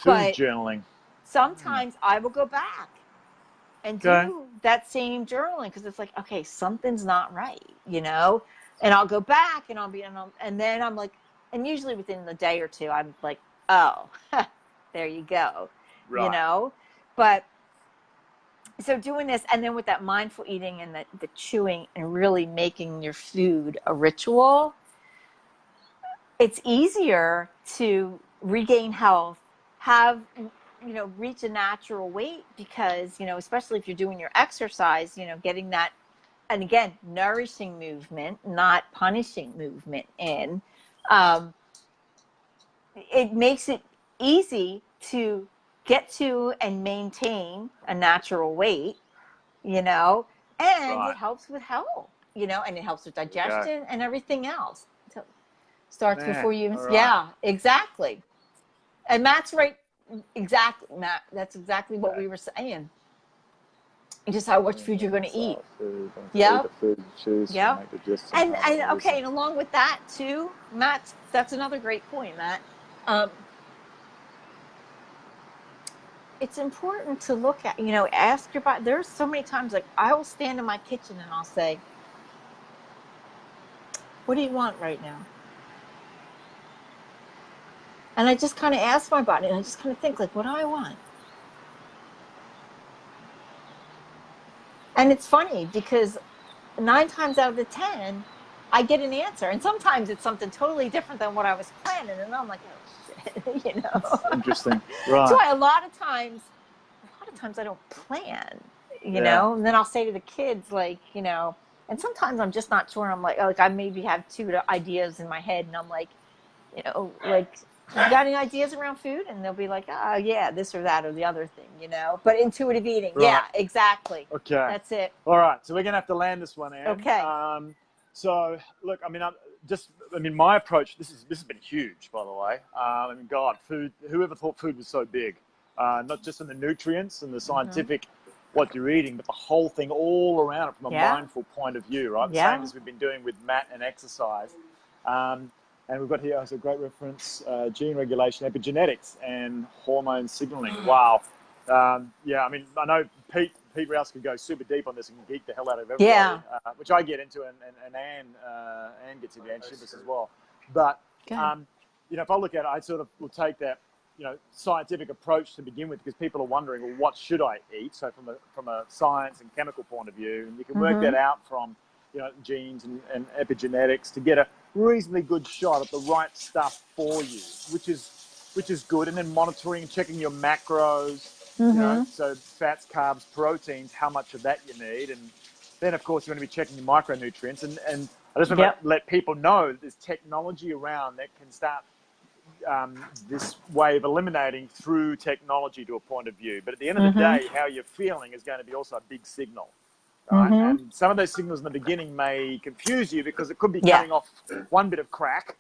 but journaling. sometimes I will go back and do that same journaling because it's like, okay, something's not right, and I'll go back and and then I'm like, and usually within the day or two, I'm like, oh, there you go, Right. but so doing this, and then with that mindful eating and the chewing and really making your food a ritual, it's easier to regain health, reach a natural weight because, especially if you're doing your exercise, getting that, and again, nourishing movement, not punishing movement in, it makes it easy to get to and maintain a natural weight, and Right. it helps with health, and it helps with There you go. digestion and everything else. So starts Man, before you even, all right. yeah, exactly. And Matt's right. Exactly, Matt. That's exactly what we were saying. Just how much food you're going to eat. Food, Yep. eat the food you choose to Yep. make digestion And harder. okay, and along with that too, Matt, that's another great point, Matt. It's important to look at, ask your body. There's so many times, like, I will stand in my kitchen and I'll say, what do you want right now? And I just kind of ask my body and I just kind of think, like, what do I want? And it's funny because 9 times out of the 10, I get an answer. And sometimes it's something totally different than what I was planning. And I'm like, oh, shit, That's interesting. So Right. a lot of times I don't plan, Yeah. and then I'll say to the kids, like, and sometimes I'm just not sure. I'm like I maybe have 2 ideas in my head and I'm like, like, you got any ideas around food? And they'll be like, oh yeah, this or that or the other thing, but intuitive eating. Right. Yeah, exactly. Okay. That's it. All right. So we're going to have to land this one, Ann. Okay. So look, my approach, this has been huge, by the way. God, food, whoever thought food was so big, not just in the nutrients and the scientific, what you're eating, but the whole thing all around it from a mindful point of view, right? The same as we've been doing with Matt and exercise. And we've got here as a great reference, gene regulation, epigenetics, and hormone signaling. Wow. I know Pete Rouse could go super deep on this and geek the hell out of everybody, which I get into, and Ann gets into, and Shivas as well. But, if I look at it, I sort of will take that, scientific approach to begin with, because people are wondering, well, what should I eat? So from a science and chemical point of view, and you can work that out from, genes and epigenetics to get a reasonably good shot at the right stuff for you, which is good. And then monitoring and checking your macros, so fats, carbs, proteins, how much of that you need. And then, of course, you want to be checking your micronutrients. And I just want to let people know that there's technology around that can start this way of eliminating through technology to a point of view. But at the end of the day, how you're feeling is going to be also a big signal. Right? And some of those signals in the beginning may confuse you because it could be cutting off one bit of crack,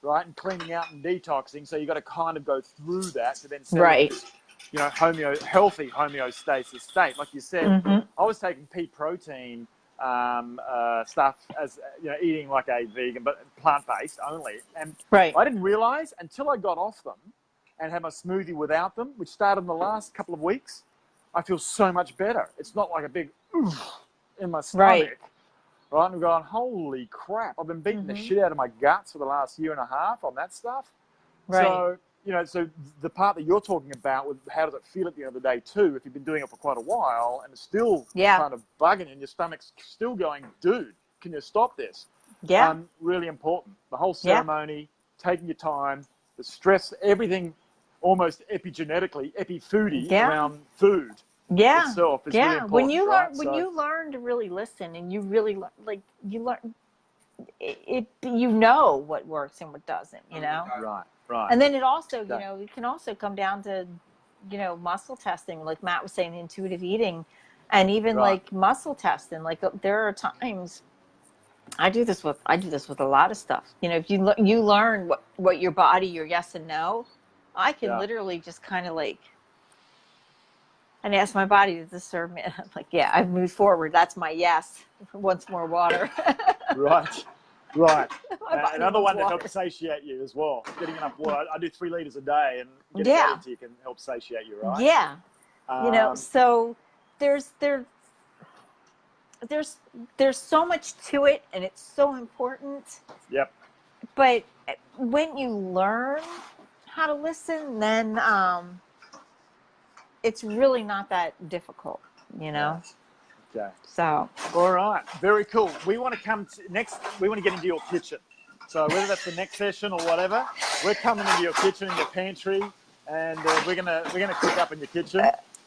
right, and cleaning out and detoxing. So you've got to kind of go through that to then settle this, healthy homeostasis state. Like you said, I was taking pea protein stuff as eating like a vegan, but plant-based only, and I didn't realize until I got off them and had my smoothie without them, which started in the last couple of weeks. I feel so much better. It's not like a big oof in my stomach. right? And we're going, holy crap, I've been beating the shit out of my guts for the last year and a half on that stuff. Right. So, you know, so the part that you're talking about with how does it feel at the end of the day too, if you've been doing it for quite a while and it's still kind of bugging you and your stomach's still going, dude, can you stop this? Yeah. Really important. The whole ceremony, taking your time, the stress, everything almost epigenetically, epi-foodie around food itself is really important. When you learn, right? when you learn to really listen and you really like, you learn it, you know what works and what doesn't, you know? Right, right. And then it also, you know, it can also come down to, you know, muscle testing, like Matt was saying, intuitive eating, and even like muscle testing. Like there are times I do this with a lot of stuff. You know, if you learn what your body, your yes and no, I can literally just kind of like, and ask my body, does this serve me? I'm like, yeah, I've moved forward. That's my yes. Once more water. Right. Another one that helps satiate you as well. Getting enough water. I do 3 liters a day, and getting that into you can help satiate you, right? Yeah. You know, so there's so much to it, and it's so important. Yep. But when you learn how to listen, then it's really not that difficult, you know? Okay. So. All right. Very cool. We want to come next. We want to get into your kitchen. So whether that's the next session or whatever, we're coming into your kitchen, your pantry, and we're gonna cook up in your kitchen.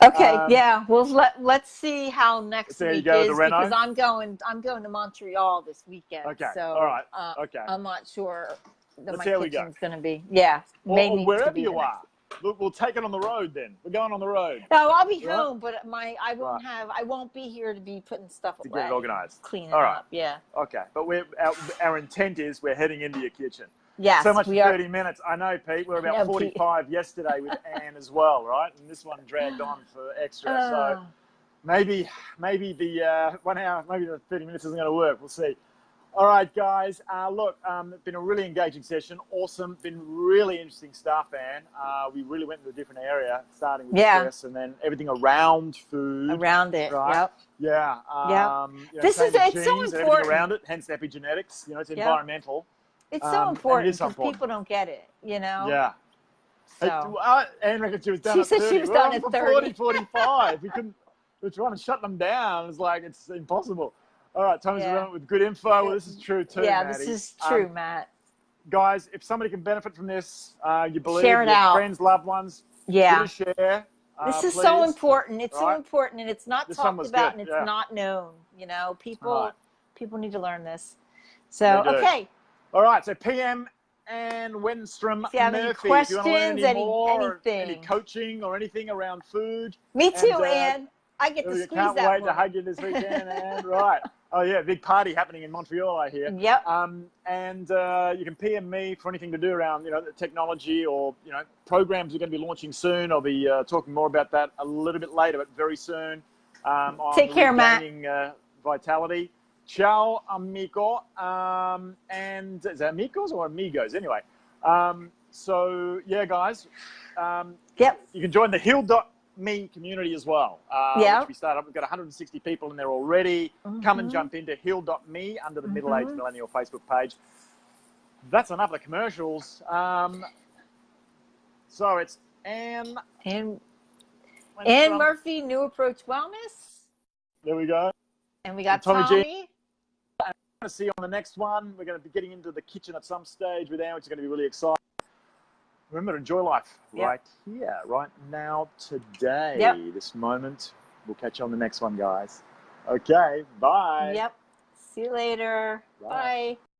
Okay. Yeah. Well, let's see how next week is, because I'm going to Montreal this weekend. Okay. So. All right. Okay. I'm not sure that my kitchen's going to be. Yeah. Or wherever you are. We'll take it on the road then. We're going on the road. No, I'll be home, but I won't be here to be putting stuff away. To get it organized. Cleaning up, yeah. Okay, but our intent is we're heading into your kitchen. Yes, so much for 30 minutes. I know, Pete. We're about 45 yesterday with Ann as well, right? And this one dragged on for extra. So maybe the 1 hour, maybe the 30 minutes isn't going to work. We'll see. All right, guys. Look, it's been a really engaging session. Awesome. Been really interesting stuff, Ann. We really went into a different area, starting with stress and then everything around food. Around it, right? Yeah. You know, it's so important. Everything around it, hence epigenetics. You know, it's environmental. It's so important because people don't get it, you know? Yeah. So. Ann reckoned she was done at 30. She was done at 30. 45. We were trying to shut them down. It's like, it's impossible. All right, Tommy's around with good info. Well, this is true too, yeah, Maddie. This is true, Matt. Guys, if somebody can benefit from this, you believe share it your out. friends, loved ones, give it a share. This is please. so important. It's so important, and it's not talked about, and it's not known. You know, people need to learn this. So, okay. All right, so PM Ann Wenstrom Murphy. Any questions, if you want to learn any more, anything. any coaching or anything around food. Me too, Ann. I get to squeeze that. Can't wait to hug you this weekend, Ann. Right. Oh, yeah, big party happening in Montreal, I hear. Yep. And you can PM me for anything to do around, you know, the technology or, you know, programs we're going to be launching soon. I'll be talking more about that a little bit later, but very soon. Take care, Matt. Vitality. Ciao, amigo. And is that amigos or amigos? Anyway. So, yeah, guys. Yep. You can join the Heal.me community as well. Which we started up. We've got 160 people in there already. Come and jump into Heal.me under the Middle-Aged Millennial Facebook page. That's enough of the commercials. So it's Ann Murphy, New Approach Wellness. There we go. And we got Tommy G. I'm going to see you on the next one. We're going to be getting into the kitchen at some stage with Ann, which is going to be really exciting. Remember to enjoy life right here, right now, today, this moment. We'll catch you on the next one, guys. Okay, bye. Yep. See you later. Bye.